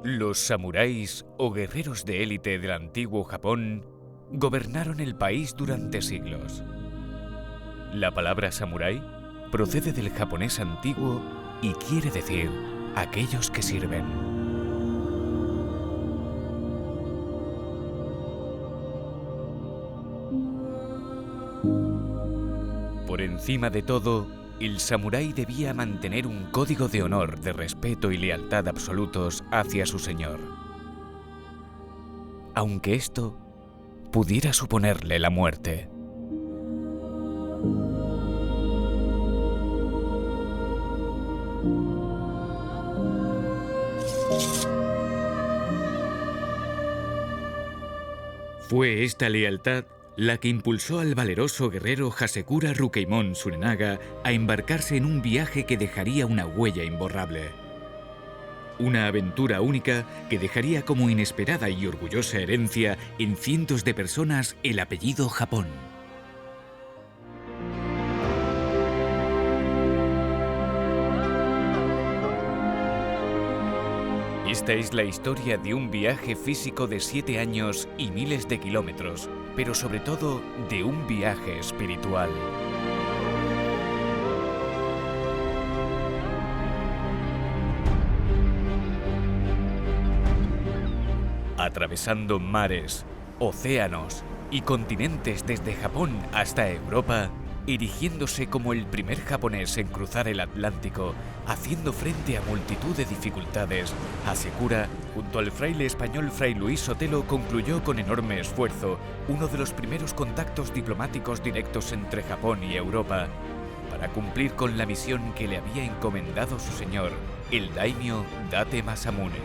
Los samuráis o guerreros de élite del antiguo Japón gobernaron el país durante siglos. La palabra samurái procede del japonés antiguo y quiere decir aquellos que sirven. Por encima de todo, el samurái debía mantener un código de honor, de respeto y lealtad absolutos hacia su señor, aunque esto pudiera suponerle la muerte. Fue esta lealtad la que impulsó al valeroso guerrero Hasekura Rukeimon Tsunenaga a embarcarse en un viaje que dejaría una huella imborrable. Una aventura única que dejaría como inesperada y orgullosa herencia en cientos de personas el apellido Japón. Esta es la historia de un viaje físico de 7 años y miles de kilómetros, pero sobre todo de un viaje espiritual. Atravesando mares, océanos y continentes desde Japón hasta Europa, erigiéndose como el primer japonés en cruzar el Atlántico, haciendo frente a multitud de dificultades, Hasekura, junto al fraile español Fray Luis Sotelo, concluyó con enorme esfuerzo uno de los primeros contactos diplomáticos directos entre Japón y Europa, para cumplir con la misión que le había encomendado su señor, el daimyo Date Masamune.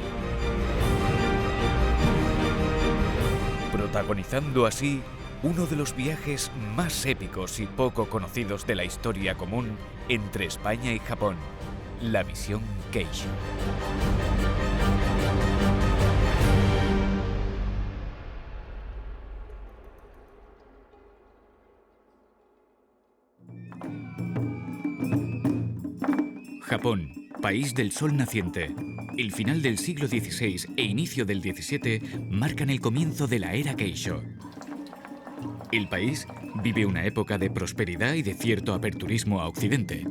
Protagonizando así uno de los viajes más épicos y poco conocidos de la historia común entre España y Japón, la misión Keisho. Japón, país del sol naciente. El final del siglo XVI e inicio del XVII marcan el comienzo de la era Keisho. El país vive una época de prosperidad y de cierto aperturismo a Occidente.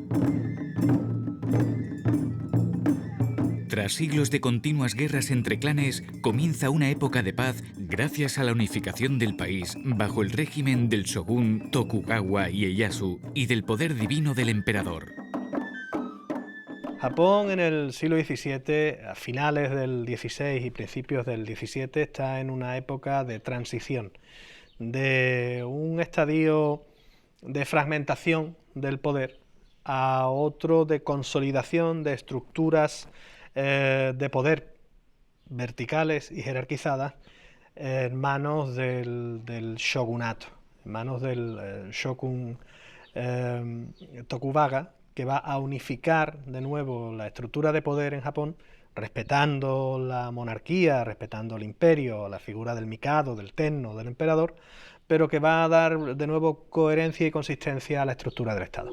Tras siglos de continuas guerras entre clanes, comienza una época de paz gracias a la unificación del país bajo el régimen del shogun Tokugawa Ieyasu y del poder divino del emperador. Japón en el siglo XVII, a finales del XVI y principios del XVII, está en una época de transición, de un estadio de fragmentación del poder a otro de consolidación de estructuras de poder verticales y jerarquizadas en manos del shogunato, en manos del shogun Tokugawa, que va a unificar de nuevo la estructura de poder en Japón, respetando la monarquía, respetando el imperio, la figura del mikado, del tenno, del emperador, pero que va a dar de nuevo coherencia y consistencia a la estructura del Estado.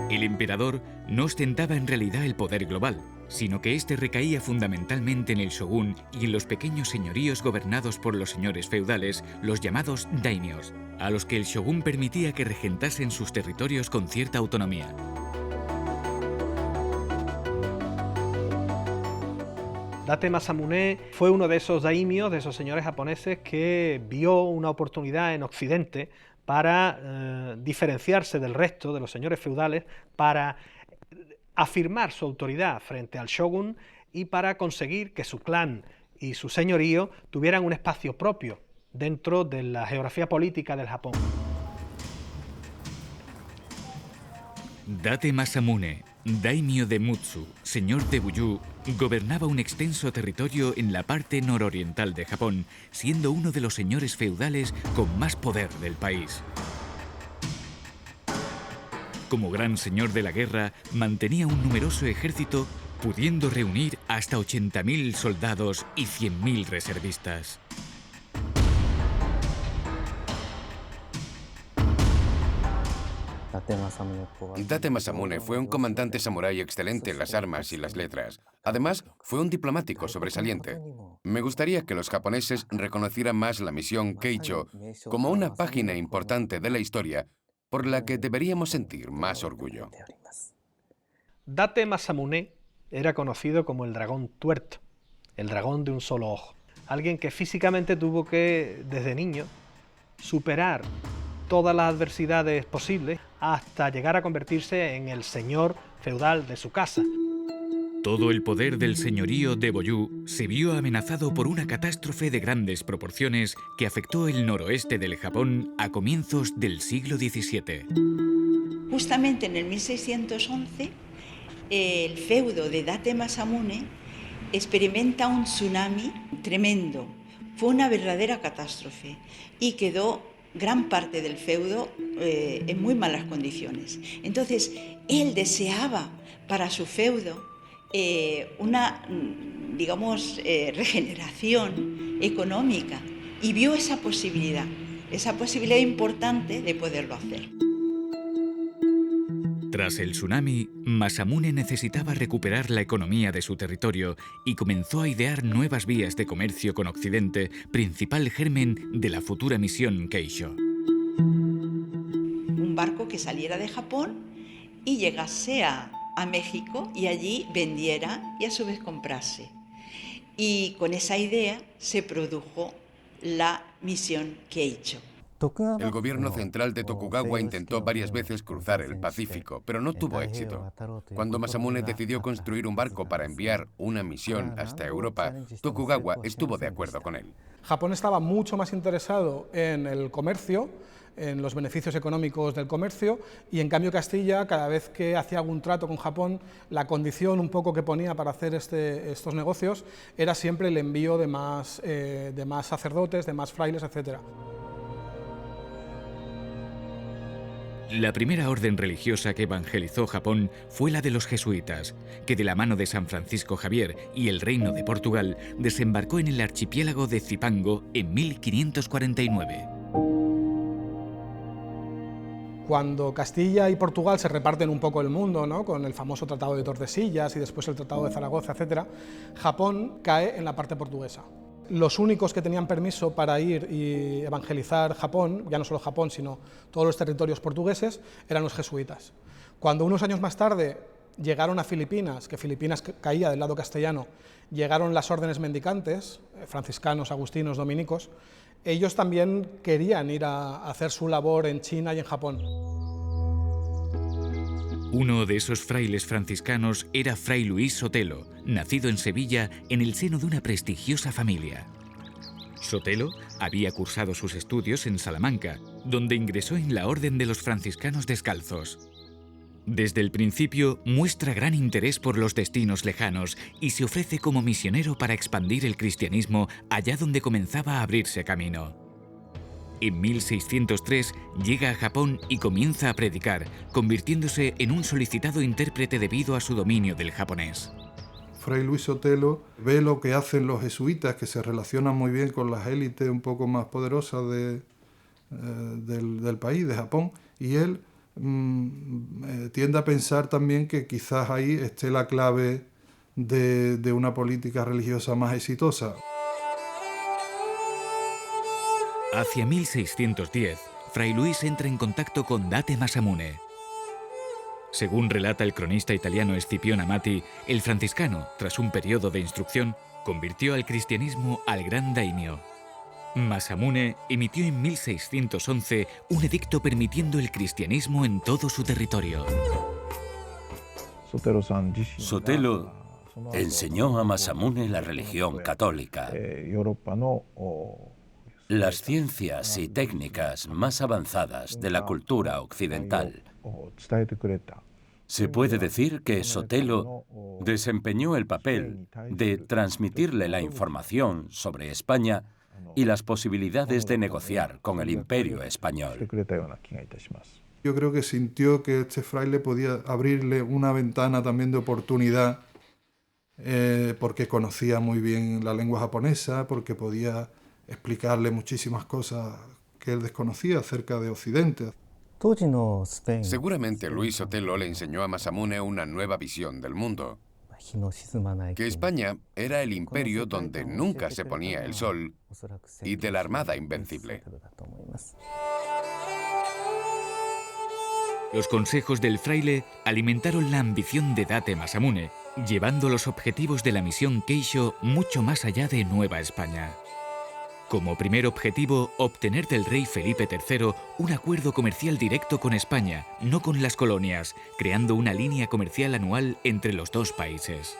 El emperador no ostentaba en realidad el poder global, sino que este recaía fundamentalmente en el shogun y en los pequeños señoríos gobernados por los señores feudales, los llamados daimyos, a los que el shogun permitía que regentasen sus territorios con cierta autonomía. Date Masamune fue uno de esos daimios, de esos señores japoneses, que vio una oportunidad en Occidente para diferenciarse del resto de los señores feudales, para afirmar su autoridad frente al shogun y para conseguir que su clan y su señorío tuvieran un espacio propio dentro de la geografía política del Japón. Date Masamune, daimyo de Mutsu, señor de Buyuu, gobernaba un extenso territorio en la parte nororiental de Japón, siendo uno de los señores feudales con más poder del país. como gran señor de la guerra, mantenía un numeroso ejército, pudiendo reunir hasta 80.000 soldados y 100.000 reservistas. Date Masamune fue un comandante samurái excelente en las armas y las letras. Además, fue un diplomático sobresaliente. Me gustaría que los japoneses reconocieran más la misión Keicho como una página importante de la historia por la que deberíamos sentir más orgullo. Date Masamune era conocido como el dragón tuerto, el dragón de un solo ojo. Alguien que físicamente tuvo que, desde niño, superar todas las adversidades posibles hasta llegar a convertirse en el señor feudal de su casa. Todo el poder del señorío de Boyú se vio amenazado por una catástrofe de grandes proporciones que afectó el noroeste del Japón a comienzos del siglo XVII. Justamente en el 1611, el feudo de Date Masamune experimenta un tsunami tremendo. Fue una verdadera catástrofe y quedó gran parte del feudo en muy malas condiciones. Entonces, él deseaba para su feudo una, digamos, regeneración económica y vio esa posibilidad importante de poderlo hacer. Tras el tsunami, Masamune necesitaba recuperar la economía de su territorio y comenzó a idear nuevas vías de comercio con Occidente, principal germen de la futura misión Keicho. Un barco que saliera de Japón y llegase a México y allí vendiera y a su vez comprase. Y con esa idea se produjo la misión Keicho. El gobierno central de Tokugawa intentó varias veces cruzar el Pacífico, pero no tuvo éxito. Cuando Masamune decidió construir un barco para enviar una misión hasta Europa, Tokugawa estuvo de acuerdo con él. Japón estaba mucho más interesado en el comercio, en los beneficios económicos del comercio, y en cambio Castilla, cada vez que hacía algún trato con Japón, la condición un poco que ponía para hacer estos negocios era siempre el envío de más sacerdotes, de más frailes, etc. La primera orden religiosa que evangelizó Japón fue la de los jesuitas, que de la mano de San Francisco Javier y el Reino de Portugal desembarcó en el archipiélago de Zipango en 1549. Cuando Castilla y Portugal se reparten un poco el mundo, ¿no?, con el famoso Tratado de Tordesillas y después el Tratado de Zaragoza, etc., Japón cae en la parte portuguesa. Los únicos que tenían permiso para ir y evangelizar Japón, ya no solo Japón, sino todos los territorios portugueses, eran los jesuitas. Cuando unos años más tarde llegaron a Filipinas, que Filipinas caía del lado castellano, llegaron las órdenes mendicantes, franciscanos, agustinos, dominicos, ellos también querían ir a hacer su labor en China y en Japón. Uno de esos frailes franciscanos era Fray Luis Sotelo, nacido en Sevilla en el seno de una prestigiosa familia. Sotelo había cursado sus estudios en Salamanca, donde ingresó en la Orden de los Franciscanos Descalzos. Desde el principio muestra gran interés por los destinos lejanos y se ofrece como misionero para expandir el cristianismo allá donde comenzaba a abrirse camino. En 1603 llega a Japón y comienza a predicar, convirtiéndose en un solicitado intérprete debido a su dominio del japonés. Fray Luis Sotelo ve lo que hacen los jesuitas, que se relacionan muy bien con las élites un poco más poderosas del país, de Japón, y él tiende a pensar también que quizás ahí esté la clave de una política religiosa más exitosa. Hacia 1610, Fray Luis entra en contacto con Date Masamune. Según relata el cronista italiano Scipione Amati, el franciscano, tras un periodo de instrucción, convirtió al cristianismo al gran daimyo. Masamune emitió en 1611 un edicto permitiendo el cristianismo en todo su territorio. Sotelo enseñó a Masamune la religión católica, las ciencias y técnicas más avanzadas de la cultura occidental. Se puede decir que Sotelo desempeñó el papel de transmitirle la información sobre España y las posibilidades de negociar con el Imperio español. Yo creo que sintió que este fraile podía abrirle una ventana también de oportunidad, porque conocía muy bien la lengua japonesa, porque podía explicarle muchísimas cosas que él desconocía acerca de Occidente. Seguramente Luis Sotelo le enseñó a Masamune una nueva visión del mundo, que España era el imperio donde nunca se ponía el sol y de la armada invencible. Los consejos del fraile alimentaron la ambición de Date Masamune, llevando los objetivos de la misión Keisho mucho más allá de Nueva España. Como primer objetivo, obtener del rey Felipe III un acuerdo comercial directo con España, no con las colonias, creando una línea comercial anual entre los dos países.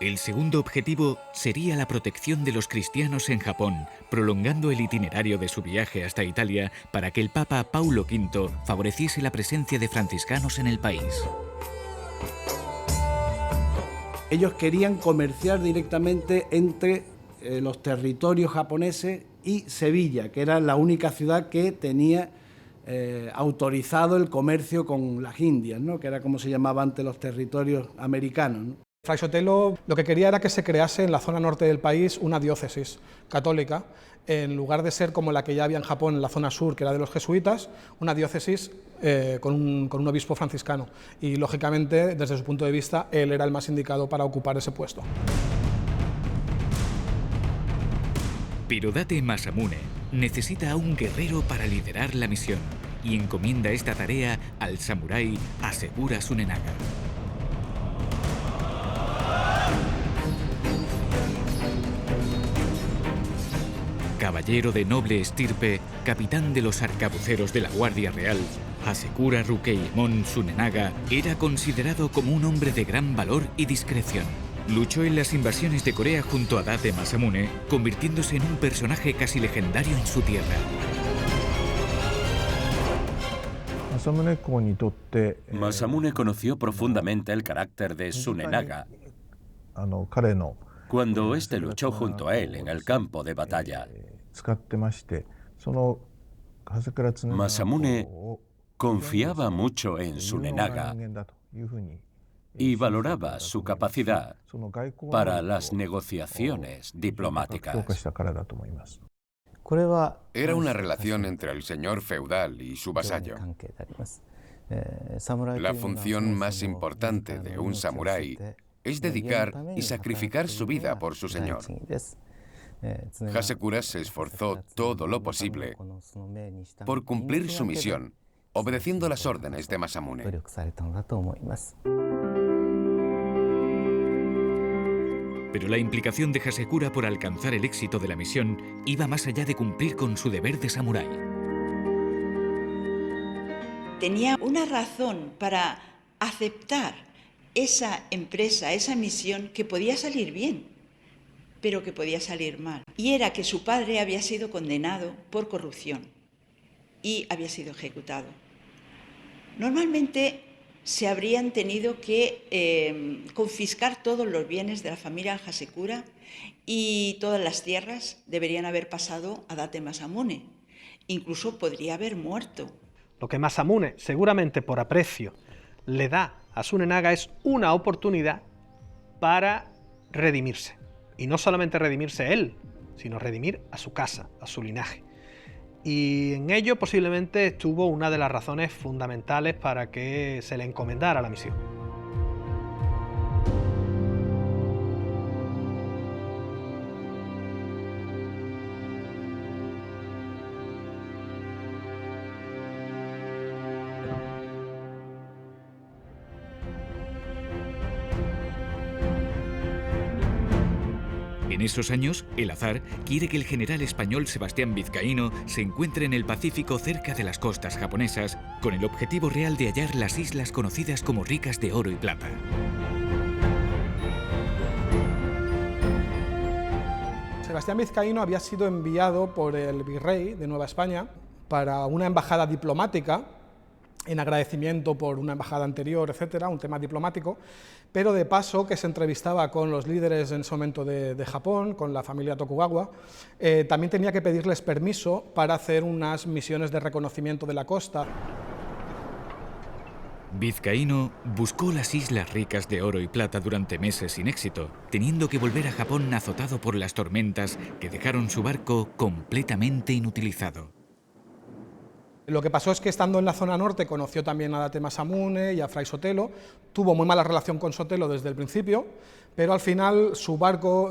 El segundo objetivo sería la protección de los cristianos en Japón, prolongando el itinerario de su viaje hasta Italia para que el Papa Paulo V favoreciese la presencia de franciscanos en el país. Ellos querían comerciar directamente entre los territorios japoneses y Sevilla, que era la única ciudad que tenía autorizado el comercio con las Indias, ¿no? Que era como se llamaba antes los territorios americanos, ¿no? Fray Sotelo lo que quería era que se crease en la zona norte del país una diócesis católica, en lugar de ser como la que ya había en Japón en la zona sur, que era de los jesuitas, una diócesis con un obispo franciscano. Y lógicamente, desde su punto de vista, él era el más indicado para ocupar ese puesto. Pero Date Masamune necesita a un guerrero para liderar la misión y encomienda esta tarea al samurái Hasekura Tsunenaga. Caballero de noble estirpe, capitán de los arcabuceros de la Guardia Real, Hasekura Rukeimon Tsunenaga era considerado como un hombre de gran valor y discreción. Luchó en las invasiones de Corea junto a Date Masamune, convirtiéndose en un personaje casi legendario en su tierra. Masamune conoció profundamente el carácter de Tsunenaga cuando éste luchó junto a él en el campo de batalla. Masamune confiaba mucho en Tsunenaga y valoraba su capacidad para las negociaciones diplomáticas. Era una relación entre el señor feudal y su vasallo. La función más importante de un samurái es dedicar y sacrificar su vida por su señor. Hasekura se esforzó todo lo posible por cumplir su misión, obedeciendo las órdenes de Masamune. Pero la implicación de Hasekura por alcanzar el éxito de la misión iba más allá de cumplir con su deber de samurái. Tenía una razón para aceptar esa empresa, esa misión que podía salir bien, pero que podía salir mal. Y era que su padre había sido condenado por corrupción y había sido ejecutado. Normalmente se habrían tenido que confiscar todos los bienes de la familia Hasekura y todas las tierras deberían haber pasado a Date Masamune. Incluso podría haber muerto. Lo que Masamune, seguramente por aprecio, le da a Tsunenaga es una oportunidad para redimirse. Y no solamente redimirse él, sino redimir a su casa, a su linaje. Y en ello posiblemente estuvo una de las razones fundamentales para que se le encomendara la misión. En esos años, el azar quiere que el general español Sebastián Vizcaíno se encuentre en el Pacífico cerca de las costas japonesas, con el objetivo real de hallar las islas conocidas como ricas de oro y plata. Sebastián Vizcaíno había sido enviado por el virrey de Nueva España para una embajada diplomática, en agradecimiento por una embajada anterior, etcétera, un tema diplomático, pero de paso que se entrevistaba con los líderes en ese momento de Japón, con la familia Tokugawa, también tenía que pedirles permiso para hacer unas misiones de reconocimiento de la costa. Vizcaíno buscó las islas ricas de oro y plata durante meses sin éxito, teniendo que volver a Japón azotado por las tormentas que dejaron su barco completamente inutilizado. Lo que pasó es que estando en la zona norte conoció también a Date Masamune y a Fray Sotelo, tuvo muy mala relación con Sotelo desde el principio, pero al final su barco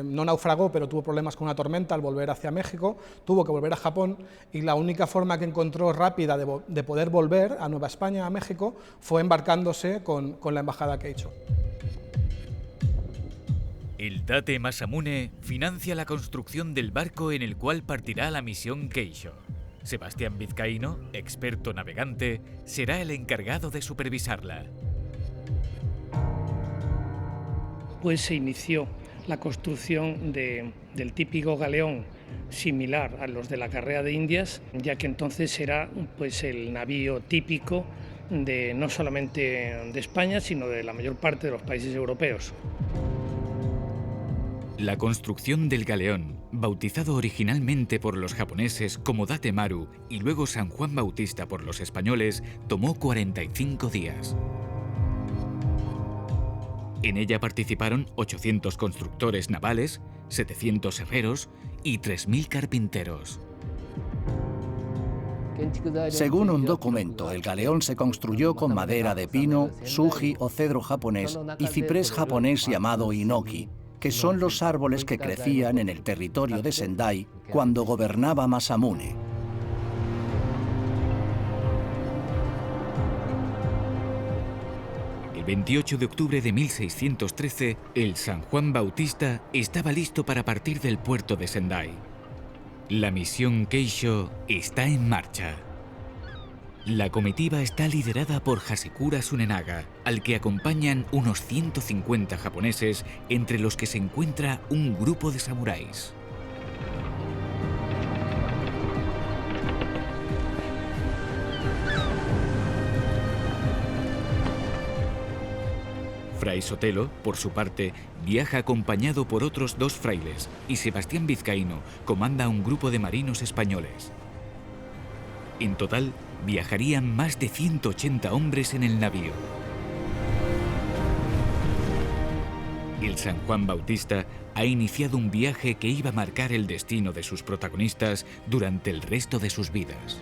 no naufragó, pero tuvo problemas con una tormenta al volver hacia México, tuvo que volver a Japón y la única forma que encontró rápida de poder volver a Nueva España, a México, fue embarcándose con la embajada Keicho. El Date Masamune financia la construcción del barco en el cual partirá la misión Keicho. Sebastián Vizcaíno, experto navegante, será el encargado de supervisarla. Pues se inició la construcción del típico galeón similar a los de la carrera de Indias, ya que entonces era pues, el navío típico de no solamente de España, sino de la mayor parte de los países europeos. La construcción del galeón, bautizado originalmente por los japoneses como Date Maru y luego San Juan Bautista por los españoles, tomó 45 días. En ella participaron 800 constructores navales, 700 herreros y 3.000 carpinteros. Según un documento, el galeón se construyó con madera de pino, suji o cedro japonés y ciprés japonés llamado inoki, que son los árboles que crecían en el territorio de Sendai cuando gobernaba Masamune. El 28 de octubre de 1613, el San Juan Bautista estaba listo para partir del puerto de Sendai. La misión Keicho está en marcha. La comitiva está liderada por Hasekura Tsunenaga, al que acompañan unos 150 japoneses, entre los que se encuentra un grupo de samuráis. Fray Sotelo, por su parte, viaja acompañado por otros 2 frailes y Sebastián Vizcaíno comanda un grupo de marinos españoles. En total, viajarían más de 180 hombres en el navío. El San Juan Bautista ha iniciado un viaje que iba a marcar el destino de sus protagonistas durante el resto de sus vidas.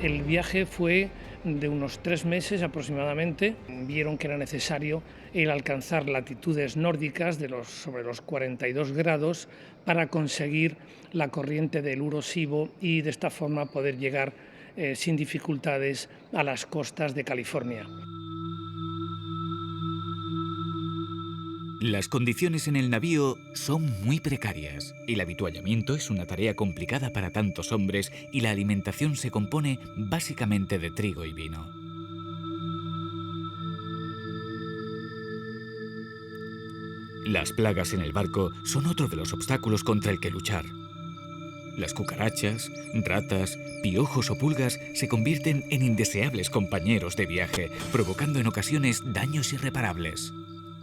El viaje fue de unos 3 meses aproximadamente. Vieron que era necesario el alcanzar latitudes nórdicas sobre los 42 grados para conseguir la corriente del Urosibo y de esta forma poder llegar sin dificultades a las costas de California. Las condiciones en el navío son muy precarias. El avituallamiento es una tarea complicada para tantos hombres y la alimentación se compone básicamente de trigo y vino. Las plagas en el barco son otro de los obstáculos contra el que luchar. Las cucarachas, ratas, piojos o pulgas se convierten en indeseables compañeros de viaje, provocando en ocasiones daños irreparables.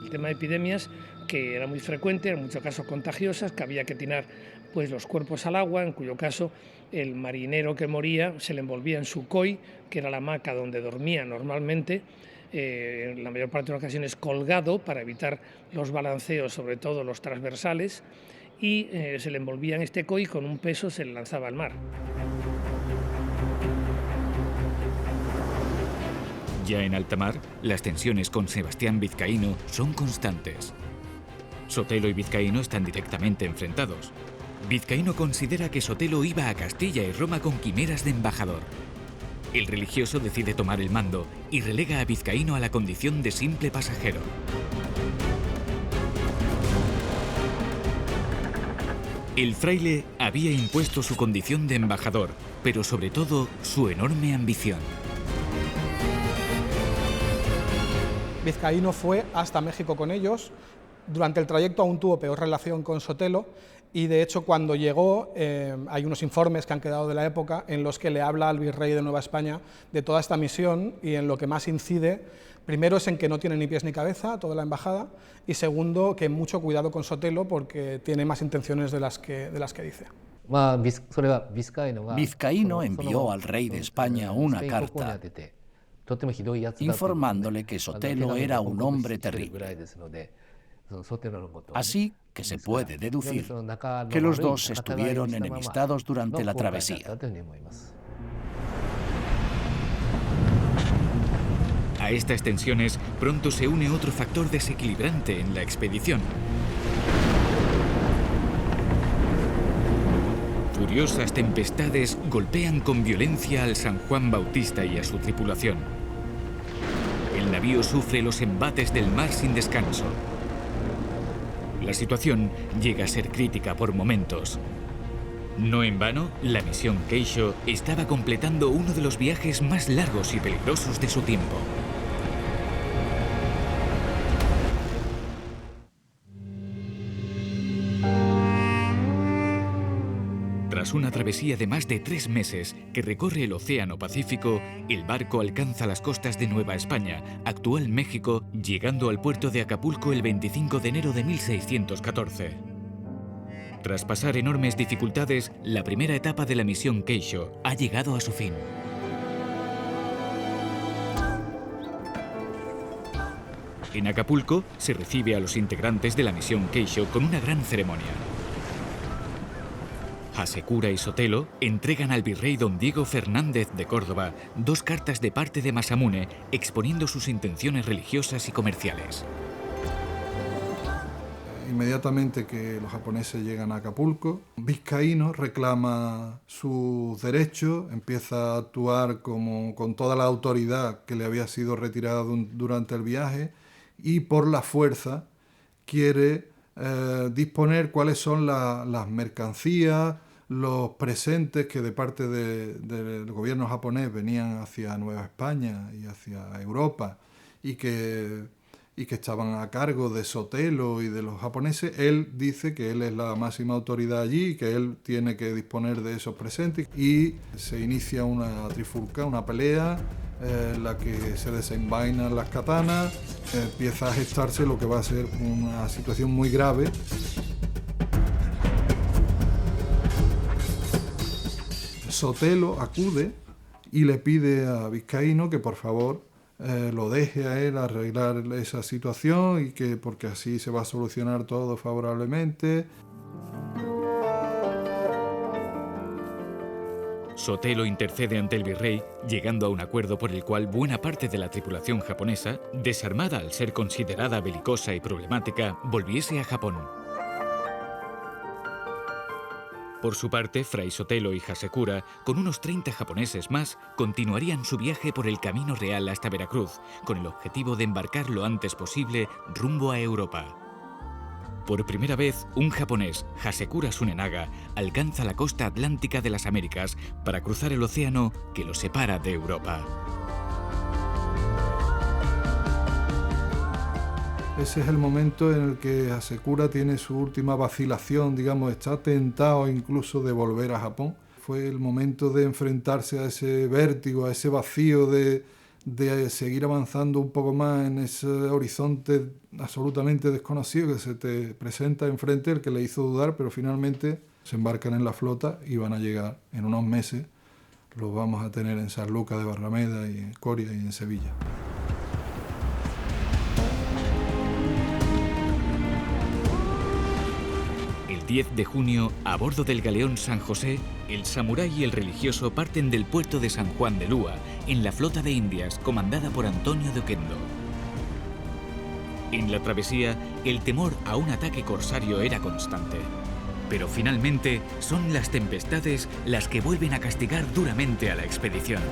El tema de epidemias, que era muy frecuente, en muchos casos contagiosas, que había que tirar pues, los cuerpos al agua, en cuyo caso el marinero que moría se le envolvía en su koi, que era la hamaca donde dormía normalmente, en la mayor parte de las ocasiones colgado para evitar los balanceos, sobre todo los transversales, y se le envolvía en este koi y con un peso se le lanzaba al mar. Ya en alta mar, las tensiones con Sebastián Vizcaíno son constantes. Sotelo y Vizcaíno están directamente enfrentados. Vizcaíno considera que Sotelo iba a Castilla y Roma con quimeras de embajador. El religioso decide tomar el mando y relega a Vizcaíno a la condición de simple pasajero. El fraile había impuesto su condición de embajador, pero sobre todo su enorme ambición. Vizcaíno fue hasta México con ellos. Durante el trayecto aún tuvo peor relación con Sotelo y de hecho cuando llegó hay unos informes que han quedado de la época en los que le habla al virrey de Nueva España de toda esta misión, y en lo que más incide, primero es en que no tiene ni pies ni cabeza toda la embajada, y segundo que mucho cuidado con Sotelo porque tiene más intenciones de las que dice. Vizcaíno envió al rey de España una carta informándole que Sotelo era un hombre terrible. Así que se puede deducir que los dos estuvieron enemistados durante la travesía. A estas tensiones pronto se une otro factor desequilibrante en la expedición. Furiosas tempestades golpean con violencia al San Juan Bautista y a su tripulación. El navío sufre los embates del mar sin descanso. La situación llega a ser crítica por momentos. No en vano, la misión Keisho estaba completando uno de los viajes más largos y peligrosos de su tiempo. Tras una travesía de más de 3 meses que recorre el Océano Pacífico, el barco alcanza las costas de Nueva España, actual México, llegando al puerto de Acapulco el 25 de enero de 1614. Tras pasar enormes dificultades, la primera etapa de la misión Keisho ha llegado a su fin. En Acapulco se recibe a los integrantes de la misión Keisho con una gran ceremonia. Hasekura y Sotelo entregan al virrey don Diego Fernández de Córdoba 2 cartas de parte de Masamune exponiendo sus intenciones religiosas y comerciales. Inmediatamente que los japoneses llegan a Acapulco, Vizcaíno reclama sus derechos, empieza a actuar con toda la autoridad que le había sido retirada durante el viaje, y por la fuerza quiere disponer cuáles son las mercancías, los presentes que de parte del gobierno japonés venían hacia Nueva España y hacia Europa y que estaban a cargo de Sotelo y de los japoneses. Él dice que él es la máxima autoridad allí, que él tiene que disponer de esos presentes, y se inicia una trifulca, una pelea en la que se desenvainan las katanas, empieza a gestarse lo que va a ser una situación muy grave. Sotelo acude y le pide a Vizcaíno que por favor lo deje a él arreglar esa situación, y que porque así se va a solucionar todo favorablemente. Sotelo intercede ante el virrey, llegando a un acuerdo por el cual buena parte de la tripulación japonesa, desarmada al ser considerada belicosa y problemática, volviese a Japón. Por su parte, Fray Sotelo y Hasekura, con unos 30 japoneses más, continuarían su viaje por el camino real hasta Veracruz, con el objetivo de embarcar lo antes posible rumbo a Europa. Por primera vez, un japonés, Hasekura Tsunenaga, alcanza la costa atlántica de las Américas para cruzar el océano que lo separa de Europa. Ese es el momento en el que Hasekura tiene su última vacilación, digamos, está tentado incluso de volver a Japón. Fue el momento de enfrentarse a ese vértigo, a ese vacío de seguir avanzando un poco más en ese horizonte absolutamente desconocido que se te presenta enfrente, el que le hizo dudar, pero finalmente se embarcan en la flota y van a llegar en unos meses. Los vamos a tener en Sanlúcar de Barrameda y en Coria y en Sevilla. El 10 de junio, a bordo del galeón San José, el samurái y el religioso parten del puerto de San Juan de Lúa, en la flota de Indias comandada por Antonio de Oquendo. En la travesía, el temor a un ataque corsario era constante. Pero finalmente, son las tempestades las que vuelven a castigar duramente a la expedición.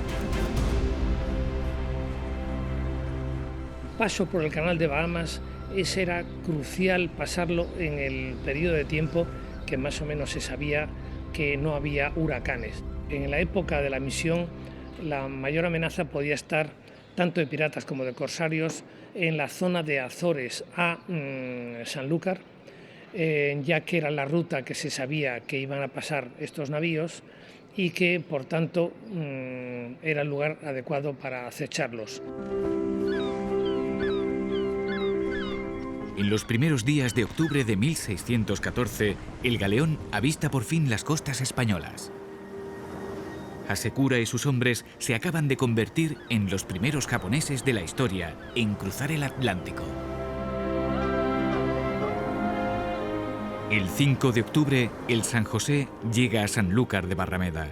Paso por el canal de Bahamas, ese era crucial pasarlo en el periodo de tiempo que más o menos se sabía que no había huracanes. En la época de la misión, la mayor amenaza podía estar tanto de piratas como de corsarios en la zona de Azores a Sanlúcar, ya que era la ruta que se sabía que iban a pasar estos navíos y que, por tanto, era el lugar adecuado para acecharlos. En los primeros días de octubre de 1614, el galeón avista por fin las costas españolas. Hasekura y sus hombres se acaban de convertir en los primeros japoneses de la historia en cruzar el Atlántico. El 5 de octubre, el San José llega a Sanlúcar de Barrameda.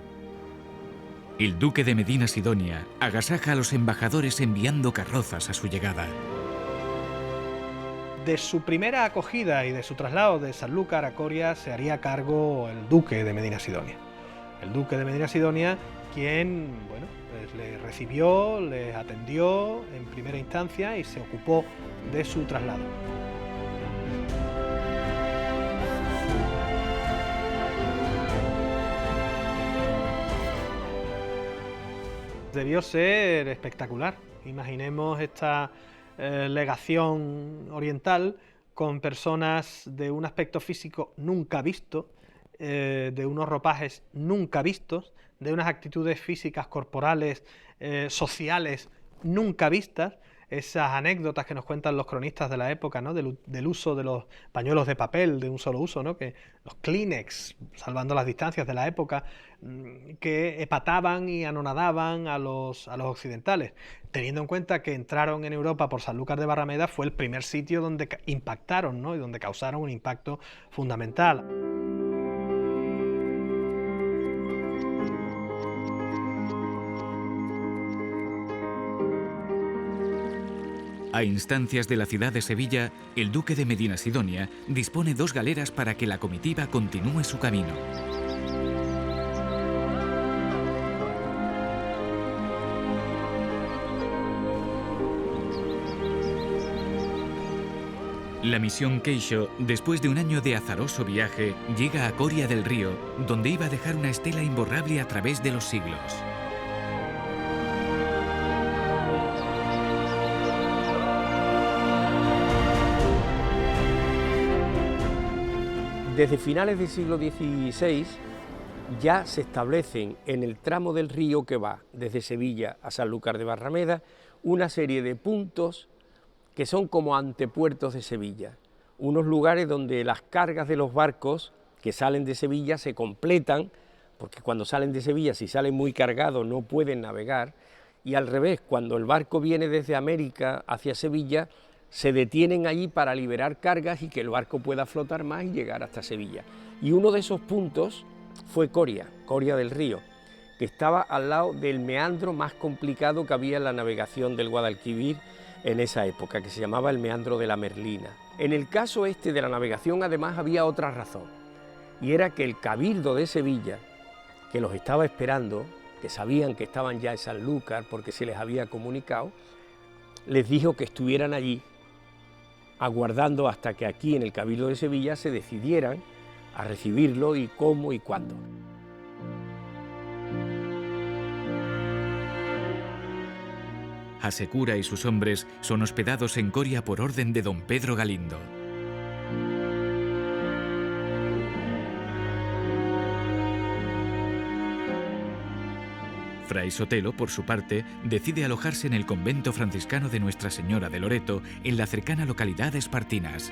El duque de Medina Sidonia agasaja a los embajadores enviando carrozas a su llegada. De su primera acogida y de su traslado de Sanlúcar a Coria se haría cargo el duque de Medina Sidonia. El duque de Medina Sidonia, quien pues le recibió, le atendió en primera instancia y se ocupó de su traslado. Debió ser espectacular. Imaginemos esta legación oriental con personas de un aspecto físico nunca visto, de unos ropajes nunca vistos, de unas actitudes físicas, corporales, sociales nunca vistas. Esas anécdotas que nos cuentan los cronistas de la época, ¿no? del uso de los pañuelos de papel de un solo uso, ¿no? Que los Kleenex, salvando las distancias de la época, que epataban y anonadaban a los occidentales. Teniendo en cuenta que entraron en Europa por Sanlúcar de Barrameda, fue el primer sitio donde impactaron, ¿no? Y donde causaron un impacto fundamental. A instancias de la ciudad de Sevilla, el duque de Medina Sidonia dispone 2 galeras para que la comitiva continúe su camino. La misión Keisho, después de un año de azaroso viaje, llega a Coria del Río, donde iba a dejar una estela imborrable a través de los siglos. Desde finales del siglo XVI ya se establecen en el tramo del río que va desde Sevilla a Sanlúcar de Barrameda una serie de puntos que son como antepuertos de Sevilla, unos lugares donde las cargas de los barcos que salen de Sevilla se completan, porque cuando salen de Sevilla, si salen muy cargados, no pueden navegar, y al revés, cuando el barco viene desde América hacia Sevilla, se detienen allí para liberar cargas y que el barco pueda flotar más y llegar hasta Sevilla. Y uno de esos puntos fue Coria, Coria del Río, que estaba al lado del meandro más complicado que había en la navegación del Guadalquivir en esa época, que se llamaba el meandro de la Merlina. En el caso este de la navegación, además, había otra razón, y era que el Cabildo de Sevilla, que los estaba esperando, que sabían que estaban ya en Sanlúcar porque se les había comunicado, les dijo que estuvieran allí aguardando hasta que aquí en el Cabildo de Sevilla se decidieran a recibirlo y cómo y cuándo. Hasekura y sus hombres son hospedados en Coria por orden de don Pedro Galindo. Fray Sotelo, por su parte, decide alojarse en el convento franciscano de Nuestra Señora de Loreto, en la cercana localidad de Espartinas.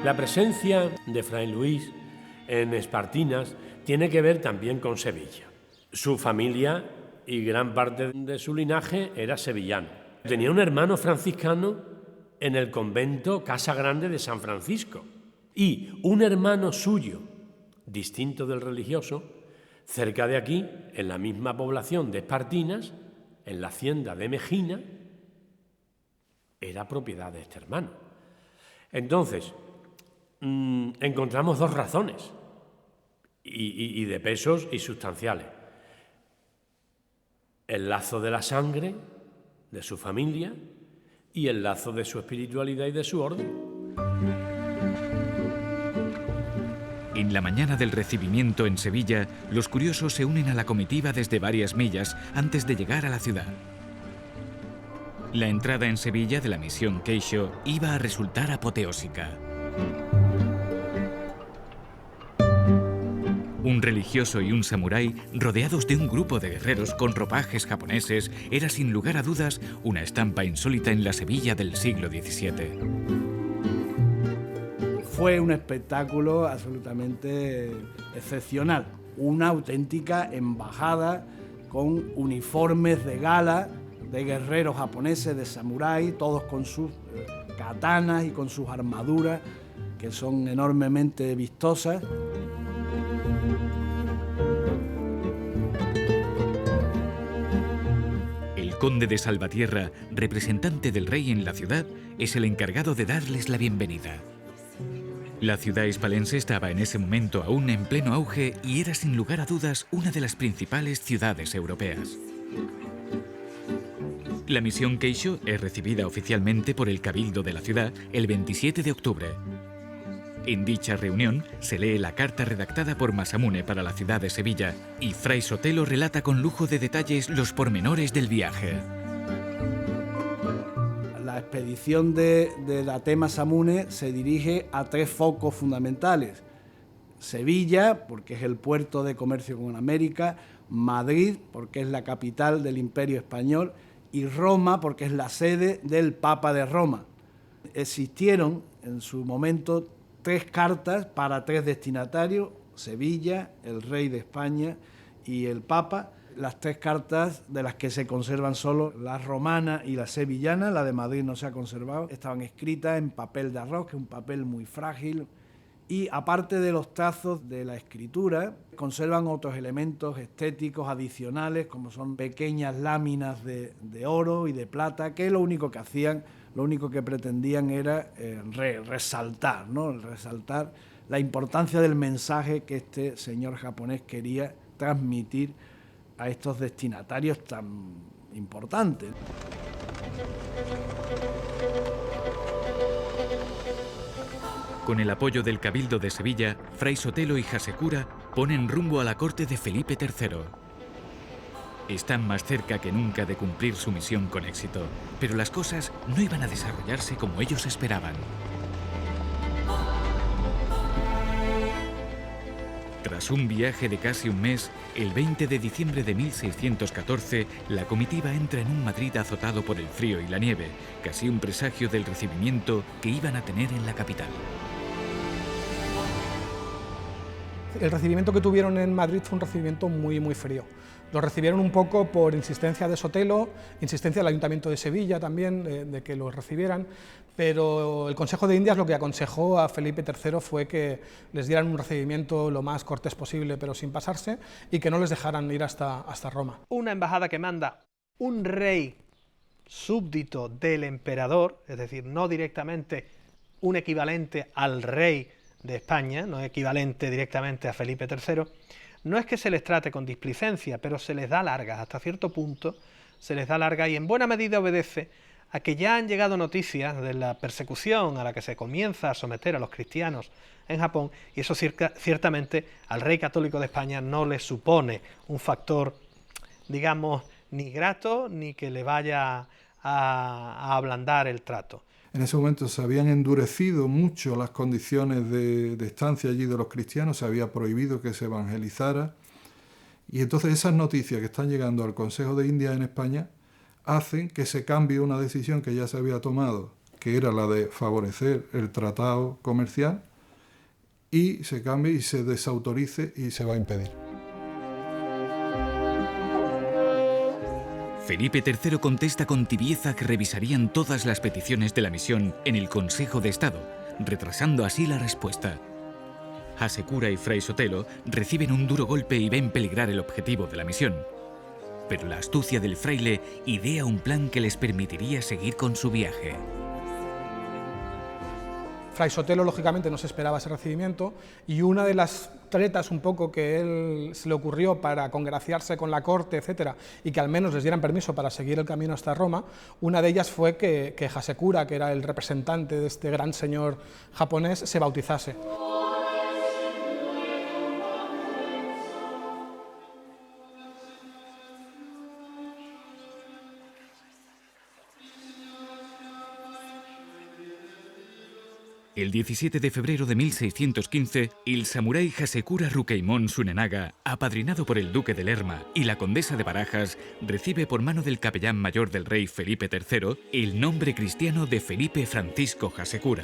La presencia de Fray Luis en Espartinas tiene que ver también con Sevilla. Su familia y gran parte de su linaje era sevillano. Tenía un hermano franciscano en el convento Casa Grande de San Francisco y un hermano suyo, distinto del religioso, cerca de aquí, en la misma población de Espartinas, en la hacienda de Mejina, era propiedad de este hermano. Entonces, encontramos 2 razones y de pesos y sustanciales. El lazo de la sangre de su familia y el lazo de su espiritualidad y de su orden. En la mañana del recibimiento en Sevilla, los curiosos se unen a la comitiva desde varias millas antes de llegar a la ciudad. La entrada en Sevilla de la misión Keisho iba a resultar apoteósica. Un religioso y un samurái, rodeados de un grupo de guerreros con ropajes japoneses, era sin lugar a dudas una estampa insólita en la Sevilla del siglo XVII. Fue un espectáculo absolutamente excepcional, una auténtica embajada con uniformes de gala de guerreros japoneses, de samurái, todos con sus katanas y con sus armaduras que son enormemente vistosas. El conde de Salvatierra, representante del rey en la ciudad, es el encargado de darles la bienvenida. La ciudad hispalense estaba en ese momento aún en pleno auge y era sin lugar a dudas una de las principales ciudades europeas. La misión Keisho es recibida oficialmente por el Cabildo de la ciudad el 27 de octubre. En dicha reunión se lee la carta redactada por Masamune para la ciudad de Sevilla y Fray Sotelo relata con lujo de detalles los pormenores del viaje. La expedición de Date Masamune se dirige a tres focos fundamentales: Sevilla, porque es el puerto de comercio con América; Madrid, porque es la capital del Imperio Español; y Roma, porque es la sede del Papa de Roma. Existieron en su momento tres cartas para tres destinatarios: Sevilla, el rey de España y el Papa. Las tres cartas, de las que se conservan solo la romana y la sevillana, la de Madrid no se ha conservado, estaban escritas en papel de arroz, que es un papel muy frágil, y aparte de los trazos de la escritura, conservan otros elementos estéticos adicionales, como son pequeñas láminas de oro y de plata, que lo único que hacían, lo único que pretendían era resaltar, ¿no? Resaltar la importancia del mensaje que este señor japonés quería transmitir a estos destinatarios tan importantes. Con el apoyo del Cabildo de Sevilla, Fray Sotelo y Hasekura ponen rumbo a la corte de Felipe III. Están más cerca que nunca de cumplir su misión con éxito, pero las cosas no iban a desarrollarse como ellos esperaban. Tras un viaje de casi un mes, el 20 de diciembre de 1614, la comitiva entra en un Madrid azotado por el frío y la nieve, casi un presagio del recibimiento que iban a tener en la capital. El recibimiento que tuvieron en Madrid fue un recibimiento muy frío. Lo recibieron un poco por insistencia de Sotelo, insistencia del Ayuntamiento de Sevilla también, de que los recibieran, pero el Consejo de Indias lo que aconsejó a Felipe III fue que les dieran un recibimiento lo más cortés posible, pero sin pasarse, y que no les dejaran ir hasta Roma. Una embajada que manda un rey súbdito del emperador, es decir, no directamente un equivalente al rey de España, no equivalente directamente a Felipe III, no es que se les trate con displicencia, pero se les da largas, hasta cierto punto se les da largas, y en buena medida obedece a que ya han llegado noticias de la persecución a la que se comienza a someter a los cristianos en Japón, y eso ciertamente al rey católico de España no le supone un factor, digamos, ni grato ni que le vaya a ablandar el trato. En ese momento se habían endurecido mucho las condiciones de estancia allí de los cristianos, se había prohibido que se evangelizara, y entonces esas noticias que están llegando al Consejo de Indias en España hacen que se cambie una decisión que ya se había tomado, que era la de favorecer el tratado comercial, y se cambie y se desautorice y se va a impedir. Felipe III contesta con tibieza que revisarían todas las peticiones de la misión en el Consejo de Estado, retrasando así la respuesta. Hasekura y Fray Sotelo reciben un duro golpe y ven peligrar el objetivo de la misión. Pero la astucia del fraile idea un plan que les permitiría seguir con su viaje. Fray Sotelo, lógicamente, no se esperaba ese recibimiento, y una de las tretas un poco que él se le ocurrió para congraciarse con la corte, etcétera, y que al menos les dieran permiso para seguir el camino hasta Roma, una de ellas fue que Hasekura, que era el representante de este gran señor japonés, se bautizase. El 17 de febrero de 1615, el samurái Hasekura Rukeimon Tsunenaga, apadrinado por el duque de Lerma y la condesa de Barajas, recibe por mano del capellán mayor del rey Felipe III el nombre cristiano de Felipe Francisco Hasekura.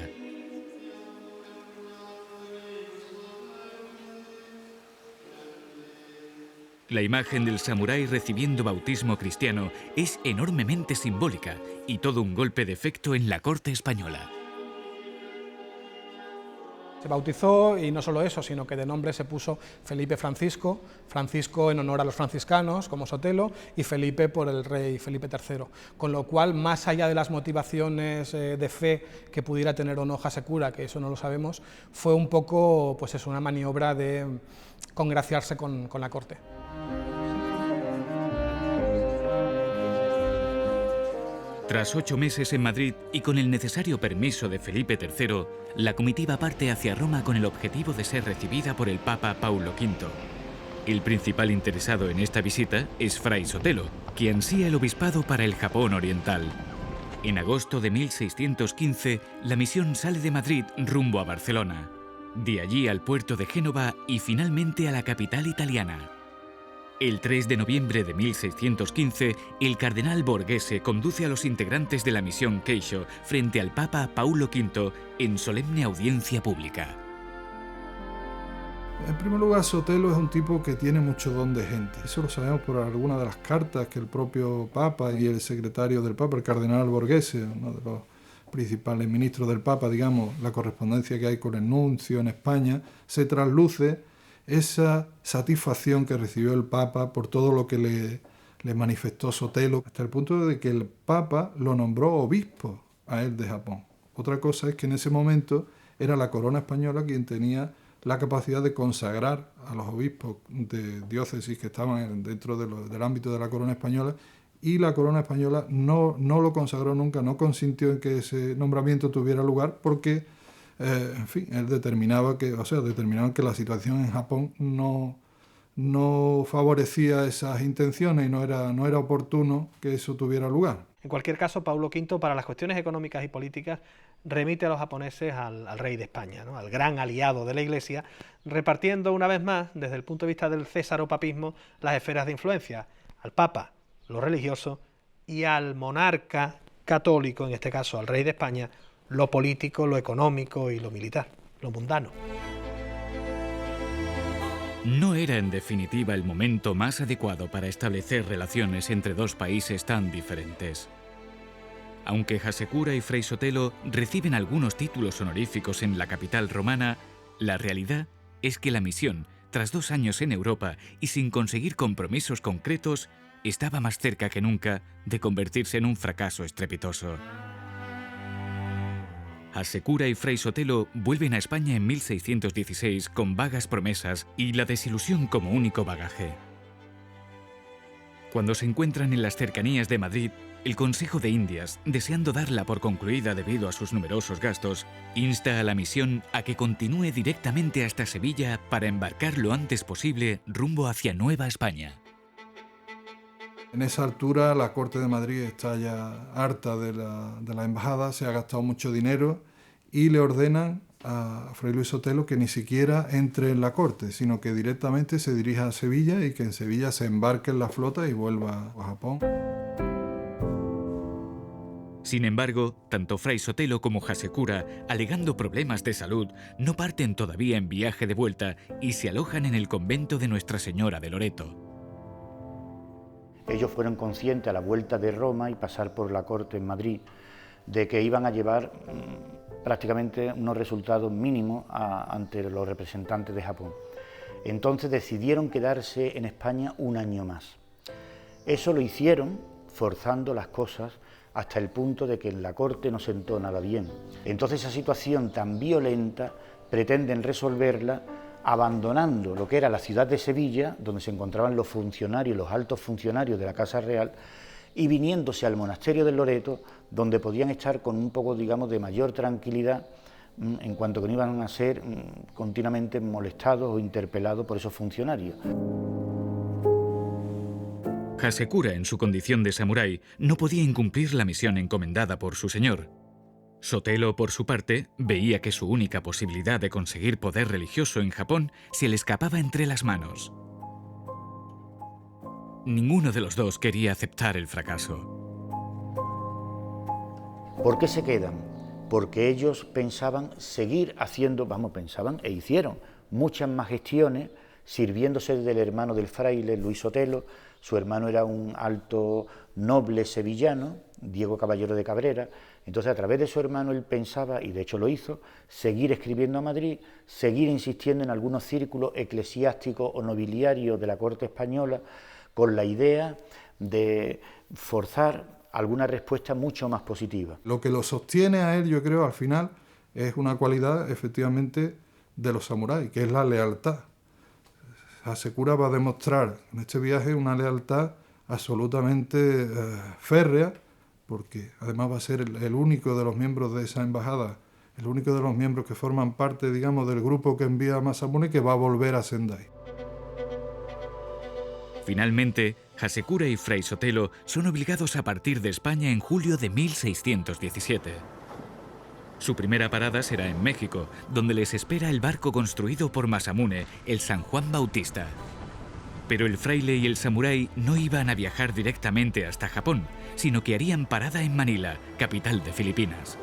La imagen del samurái recibiendo bautismo cristiano es enormemente simbólica y todo un golpe de efecto en la corte española. Se bautizó y no solo eso, sino que de nombre se puso Felipe Francisco, Francisco en honor a los franciscanos como Sotelo y Felipe por el rey Felipe III, con lo cual más allá de las motivaciones de fe que pudiera tener o no Hasekura, que eso no lo sabemos, fue un poco pues eso, una maniobra de congraciarse con la corte. Tras 8 meses en Madrid y con el necesario permiso de Felipe III, la comitiva parte hacia Roma con el objetivo de ser recibida por el Papa Paulo V. El principal interesado en esta visita es Fray Sotelo, que ansía el obispado para el Japón oriental. En agosto de 1615, la misión sale de Madrid rumbo a Barcelona, de allí al puerto de Génova y finalmente a la capital italiana. El 3 de noviembre de 1615, el cardenal Borghese conduce a los integrantes de la misión Keisho frente al Papa Paulo V en solemne audiencia pública. En primer lugar, Sotelo es un tipo que tiene mucho don de gente. Eso lo sabemos por algunas de las cartas que el propio Papa y el secretario del Papa, el cardenal Borghese, uno de los principales ministros del Papa, digamos, la correspondencia que hay con el nuncio en España, se trasluce esa satisfacción que recibió el Papa por todo lo que le manifestó Sotelo, hasta el punto de que el Papa lo nombró obispo a él de Japón. Otra cosa es que en ese momento era la corona española quien tenía la capacidad de consagrar a los obispos de diócesis que estaban dentro del ámbito de la corona española, y la corona española no lo consagró nunca, no consintió en que ese nombramiento tuviera lugar porque en fin, él determinaban que la situación en Japón no favorecía esas intenciones y no era oportuno que eso tuviera lugar. En cualquier caso, Paulo V, para las cuestiones económicas y políticas, remite a los japoneses al rey de España, ¿no?, al gran aliado de la Iglesia, repartiendo una vez más, desde el punto de vista del césaropapismo, las esferas de influencia, al Papa, lo religioso, y al monarca católico, en este caso al rey de España, lo político, lo económico y lo militar, lo mundano. No era en definitiva el momento más adecuado para establecer relaciones entre dos países tan diferentes. Aunque Hasekura y Fray Sotelo reciben algunos títulos honoríficos en la capital romana, la realidad es que la misión, tras 2 años en Europa y sin conseguir compromisos concretos, estaba más cerca que nunca de convertirse en un fracaso estrepitoso. Hasekura y Fray Sotelo vuelven a España en 1616 con vagas promesas y la desilusión como único bagaje. Cuando se encuentran en las cercanías de Madrid, el Consejo de Indias, deseando darla por concluida debido a sus numerosos gastos, insta a la misión a que continúe directamente hasta Sevilla para embarcar lo antes posible rumbo hacia Nueva España. En esa altura la Corte de Madrid está ya harta de la embajada, se ha gastado mucho dinero y le ordenan a Fray Luis Sotelo que ni siquiera entre en la corte, sino que directamente se dirija a Sevilla y que en Sevilla se embarque en la flota y vuelva a Japón. Sin embargo, tanto Fray Sotelo como Hasekura, alegando problemas de salud, no parten todavía en viaje de vuelta y se alojan en el convento de Nuestra Señora de Loreto. Ellos fueron conscientes a la vuelta de Roma y pasar por la corte en Madrid de que iban a llevar prácticamente unos resultados mínimos ante los representantes de Japón. Entonces decidieron quedarse en España 1 año más. Eso lo hicieron forzando las cosas hasta el punto de que en la corte no sentó nada bien. Entonces esa situación tan violenta pretenden resolverla abandonando lo que era la ciudad de Sevilla, donde se encontraban los funcionarios, los altos funcionarios de la Casa Real, y viniéndose al monasterio de Loreto, donde podían estar con un poco, digamos, de mayor tranquilidad, en cuanto que no iban a ser continuamente molestados o interpelados por esos funcionarios. Hasekura, en su condición de samurái, no podía incumplir la misión encomendada por su señor. Sotelo, por su parte, veía que su única posibilidad de conseguir poder religioso en Japón se le escapaba entre las manos. Ninguno de los dos quería aceptar el fracaso. ¿Por qué se quedan? Porque ellos pensaban seguir haciendo, pensaban e hicieron muchas más gestiones, sirviéndose del hermano del fraile, Luis Sotelo. Su hermano era un alto noble sevillano, Diego Caballero de Cabrera. Entonces, a través de su hermano, él pensaba, y de hecho lo hizo, seguir escribiendo a Madrid, seguir insistiendo en algunos círculos eclesiásticos o nobiliarios de la corte española, con la idea de forzar alguna respuesta mucho más positiva. Lo que lo sostiene a él, yo creo, al final, es una cualidad, efectivamente, de los samuráis, que es la lealtad. Hasekura va a demostrar en este viaje una lealtad absolutamente férrea, porque además va a ser el único de los miembros de esa embajada, el único de los miembros que forman parte, digamos, del grupo que envía a Masamune, que va a volver a Sendai. Finalmente, Hasekura y Fray Sotelo son obligados a partir de España en julio de 1617. Su primera parada será en México, donde les espera el barco construido por Masamune, el San Juan Bautista. Pero el fraile y el samurái no iban a viajar directamente hasta Japón, sino que harían parada en Manila, capital de Filipinas.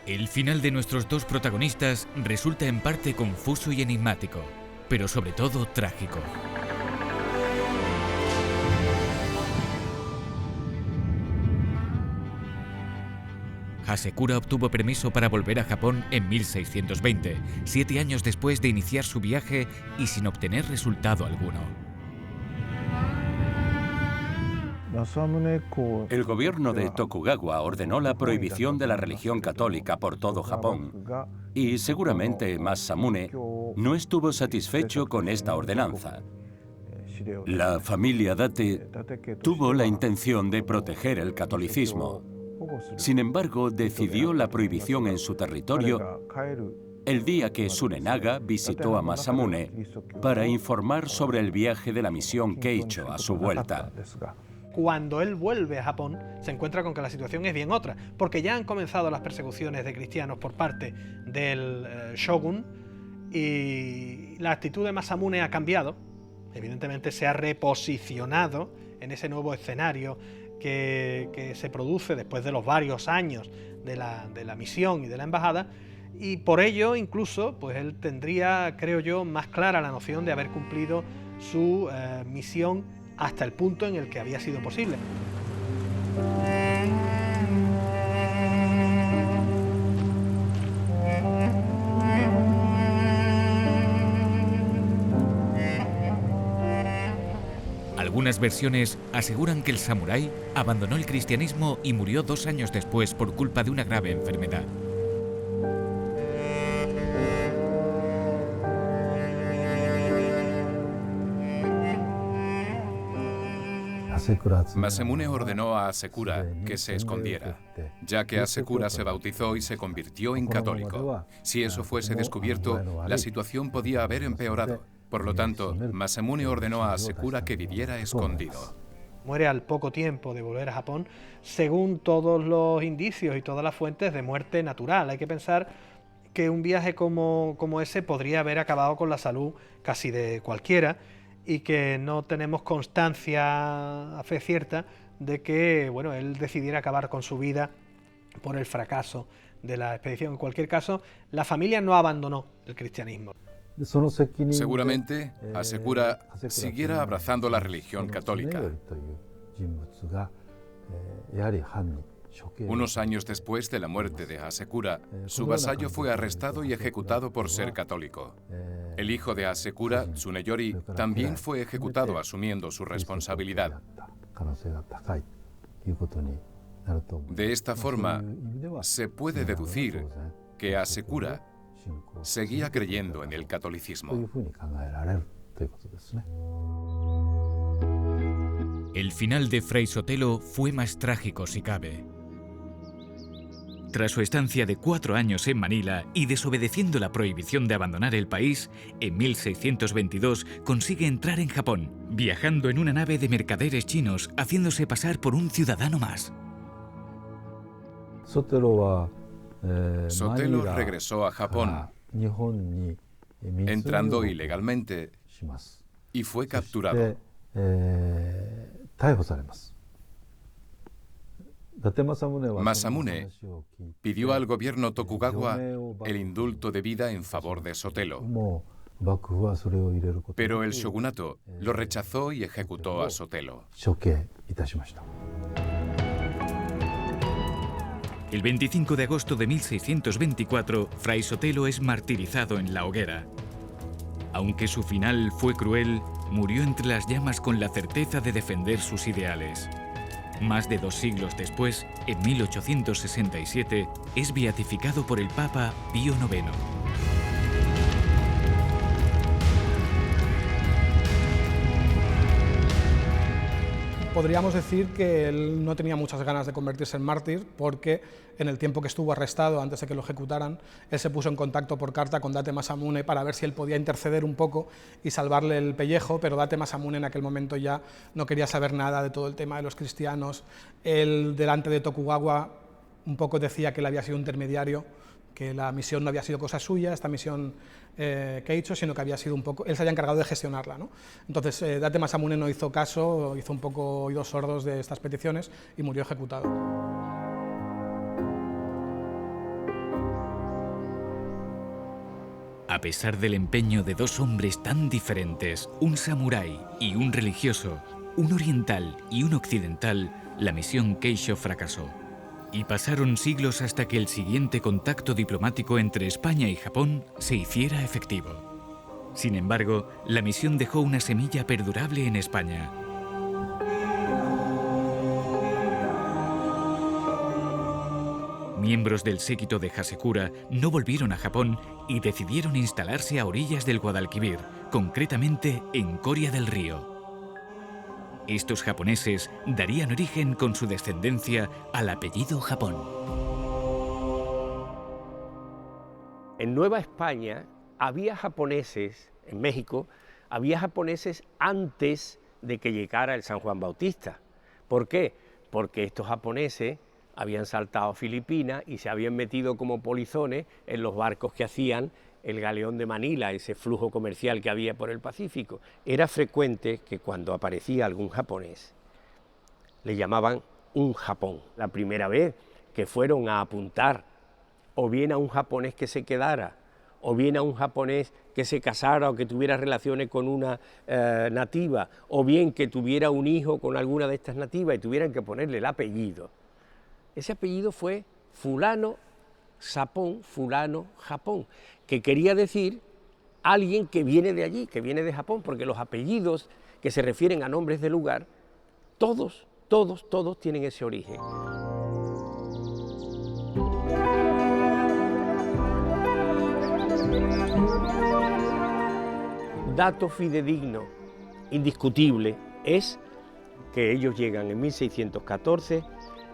El final de nuestros dos protagonistas resulta en parte confuso y enigmático, pero sobre todo trágico. Hasekura obtuvo permiso para volver a Japón en 1620, 7 años después de iniciar su viaje y sin obtener resultado alguno. El gobierno de Tokugawa ordenó la prohibición de la religión católica por todo Japón, y seguramente Masamune no estuvo satisfecho con esta ordenanza. La familia Date tuvo la intención de proteger el catolicismo. Sin embargo, decidió la prohibición en su territorio el día que Tsunenaga visitó a Masamune para informar sobre el viaje de la misión Keicho a su vuelta. Cuando él vuelve a Japón, se encuentra con que la situación es bien otra, porque ya han comenzado las persecuciones de cristianos por parte del shogun y la actitud de Masamune ha cambiado. Evidentemente se ha reposicionado en ese nuevo escenario que se produce después de los varios años de la misión y de la embajada, y por ello incluso pues él tendría, creo yo, más clara la noción de haber cumplido su misión hasta el punto en el que había sido posible. Algunas versiones aseguran que el samurái abandonó el cristianismo y murió 2 años después por culpa de una grave enfermedad. Masamune ordenó a Hasekura que se escondiera, ya que Hasekura se bautizó y se convirtió en católico. Si eso fuese descubierto, la situación podía haber empeorado. Por lo tanto, Masamune ordenó a Hasekura que viviera escondido. Muere al poco tiempo de volver a Japón, según todos los indicios y todas las fuentes de muerte natural. Hay que pensar que un viaje como ese podría haber acabado con la salud casi de cualquiera, y que no tenemos constancia a fe cierta de que, bueno, él decidiera acabar con su vida por el fracaso de la expedición. En cualquier caso, la familia no abandonó el cristianismo. Seguramente, Hasekura siguiera abrazando la religión católica. Unos años después de la muerte de Hasekura, su vasallo fue arrestado y ejecutado por ser católico. El hijo de Hasekura, Tsuneyori, también fue ejecutado asumiendo su responsabilidad. De esta forma, se puede deducir que Hasekura seguía creyendo en el catolicismo. El final de Fray Sotelo fue más trágico si cabe. Tras su estancia de 4 años en Manila y desobedeciendo la prohibición de abandonar el país, en 1622 consigue entrar en Japón, viajando en una nave de mercaderes chinos, haciéndose pasar por un ciudadano más. Sotelo regresó a Japón, entrando ilegalmente, y fue capturado. Masamune pidió al gobierno Tokugawa el indulto de vida en favor de Sotelo, pero el shogunato lo rechazó y ejecutó a Sotelo. El 25 de agosto de 1624, Fray Sotelo es martirizado en la hoguera. Aunque su final fue cruel, murió entre las llamas con la certeza de defender sus ideales. Más de 2 siglos después, en 1867, es beatificado por el Papa Pío IX. Podríamos decir que él no tenía muchas ganas de convertirse en mártir porque en el tiempo que estuvo arrestado, antes de que lo ejecutaran, él se puso en contacto por carta con Date Masamune para ver si él podía interceder un poco y salvarle el pellejo, pero Date Masamune en aquel momento ya no quería saber nada de todo el tema de los cristianos. Él, delante de Tokugawa, un poco decía que él había sido intermediario, que la misión no había sido cosa suya, esta misión que he hecho, sino que había sido un poco, él se había encargado de gestionarla, ¿no? Entonces Date Masamune no hizo caso, hizo un poco oídos sordos de estas peticiones y murió ejecutado. A pesar del empeño de 2 hombres tan diferentes, un samurái y un religioso, un oriental y un occidental, la misión Keisho fracasó. Y pasaron siglos hasta que el siguiente contacto diplomático entre España y Japón se hiciera efectivo. Sin embargo, la misión dejó una semilla perdurable en España. Miembros del séquito de Hasekura no volvieron a Japón y decidieron instalarse a orillas del Guadalquivir, concretamente en Coria del Río. Estos japoneses darían origen con su descendencia al apellido Japón. En Nueva España había japoneses, en México, había japoneses antes de que llegara el San Juan Bautista. ¿Por qué? Porque estos japoneses habían saltado a Filipinas y se habían metido como polizones en los barcos que hacían el galeón de Manila, ese flujo comercial que había por el Pacífico. Era frecuente que cuando aparecía algún japonés, le llamaban un Japón. La primera vez que fueron a apuntar, o bien a un japonés que se quedara, o bien a un japonés que se casara o que tuviera relaciones con una nativa, o bien que tuviera un hijo con alguna de estas nativas y tuvieran que ponerle el apellido. Ese apellido fue fulano Sapón, fulano Japón, que quería decir alguien que viene de allí, que viene de Japón, porque los apellidos que se refieren a nombres de lugar, todos tienen ese origen. Dato fidedigno, indiscutible, es que ellos llegan en 1614,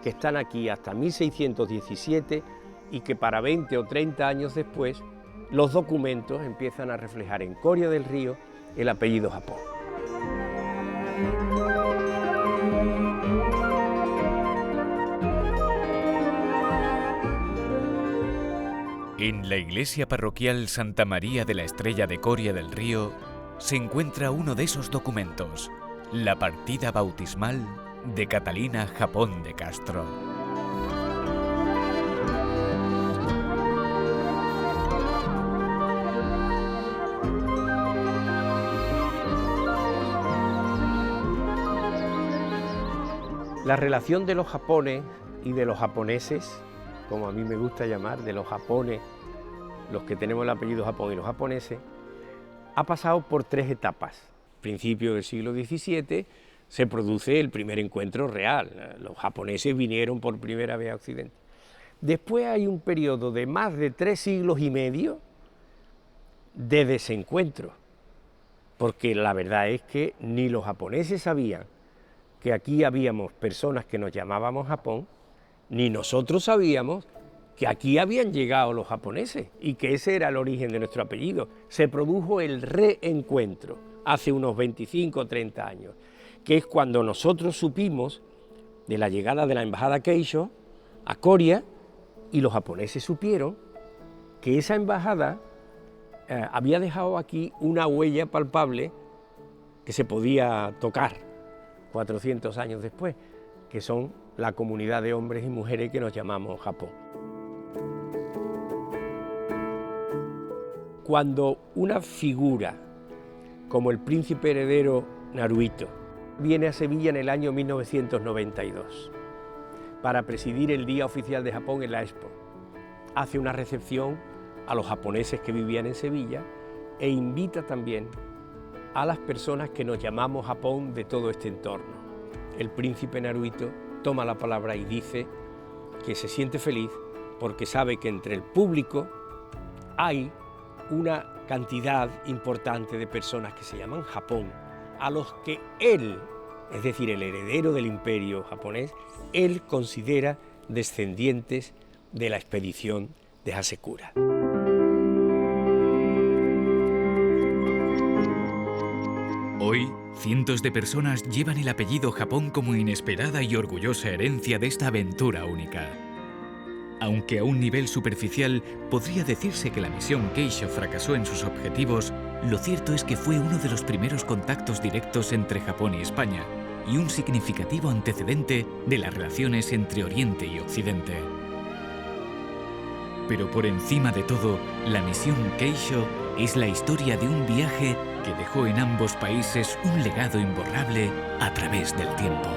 que están aquí hasta 1617 y que para 20 o 30 años después los documentos empiezan a reflejar en Coria del Río el apellido Japón. En la iglesia parroquial Santa María de la Estrella de Coria del Río se encuentra uno de esos documentos, la partida bautismal de Catalina Japón de Castro. La relación de los japones y de los japoneses, como a mí me gusta llamar, de los japones, los que tenemos el apellido Japón y los japoneses, ha pasado por 3 etapas. A principios del siglo XVII se produce el primer encuentro real. Los japoneses vinieron por primera vez a Occidente. Después hay un periodo de más de 3 siglos y medio de desencuentro, porque la verdad es que ni los japoneses sabían que aquí habíamos personas que nos llamábamos Japón, ni nosotros sabíamos que aquí habían llegado los japoneses y que ese era el origen de nuestro apellido. Se produjo el reencuentro hace unos 25 o 30 años, que es cuando nosotros supimos de la llegada de la embajada Keisho a Coria Y los japoneses supieron que esa embajada había dejado aquí una huella palpable que se podía tocar 400 años después, que son la comunidad de hombres y mujeres que nos llamamos Japón. Cuando una figura como el príncipe heredero Naruhito viene a Sevilla en el año 1992 para presidir el Día Oficial de Japón en la Expo, hace una recepción a los japoneses que vivían en Sevilla e invita también a las personas que nos llamamos Japón de todo este entorno. El príncipe Naruhito toma la palabra y dice que se siente feliz porque sabe que entre el público hay una cantidad importante de personas que se llaman Japón, a los que él, es decir, el heredero del imperio japonés, él considera descendientes de la expedición de Hasekura. Hoy, cientos de personas llevan el apellido Japón como inesperada y orgullosa herencia de esta aventura única. Aunque a un nivel superficial podría decirse que la misión Keisho fracasó en sus objetivos, lo cierto es que fue uno de los primeros contactos directos entre Japón y España y un significativo antecedente de las relaciones entre Oriente y Occidente. Pero por encima de todo, la misión Keisho es la historia de un viaje que dejó en ambos países un legado imborrable a través del tiempo.